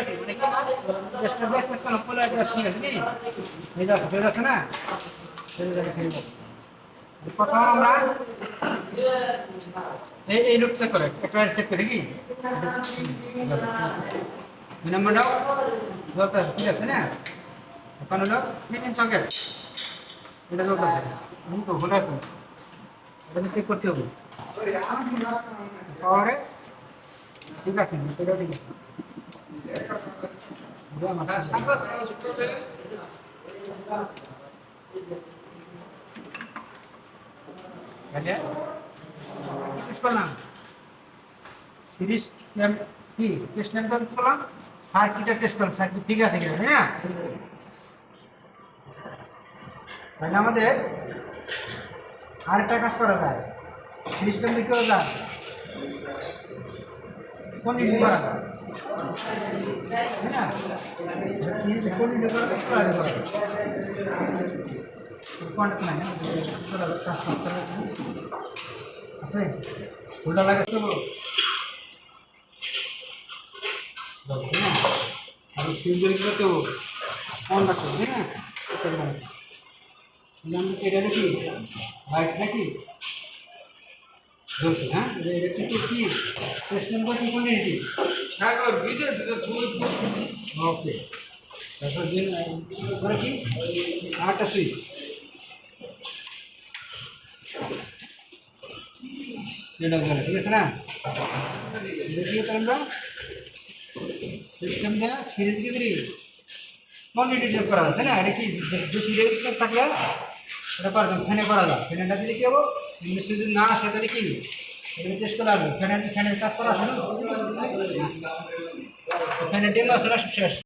polarity মানে কি tester দেখছে কোন পোলারিটি আছে ঠিক আছে কি এই যাচ্ছে বের আছে না সেই জায়গা থেকে প্রথম আমরা এই লুক চেক করে একটা চেক করে কি দুই নম্বরটাও দরকার ঠিক আছে না এখন হলো 3 ইঞ্চ সকেট এটা দরকার আছে আমি তো ভোটা করব এটা চেক করতে হবে পাওয়ারে ঠিক আছে এটা ঠিক আছে বুঝা মাথা আচ্ছা টেস্ট করলাম সিরিজ নাম কি টেস্ট নাম তো করলাম সার্কিটের টেস্ট করলাম সার্কিট ঠিক আছে কিনা তাই না তাহলে আমাদের আরেকটা কাজ করা যায় সিস্টেম দিকেও যায় কন্টিনিউ করা যায় তাই না কন্টিনিউ করা কোনটা নাই না আছে ফুলটা লাগে তো না আর সুইচ দিলে তো অন রাখতে হবে না নাম কেটে রাখি লাইট নাকি জ্বলছে হ্যাঁ এটা কিন্তু কি টেস্ট নাম্বার কি কোয়ান্টিটি সাগর ভিডিও ওকে তারপর দিন করে কি আটটা সুইচ এটা জ্বলে ঠিক আছে না দেখি তো আমরা সিস্টেম দেওয়া সিরিজ কি করি কোয়ান্টিটি চেক করা যায় তাই না এটা কি বেশি রেট থাকলে এটা করা যায় ফ্যানে করা যায় ফ্যানেটা দিলে কি হবো সুইচ না আসে তাহলে কি এটা টেস্ট করা হবে ফ্যানের কাজ করা আসে না ফ্যানের ডেমো আসে না সব শেষ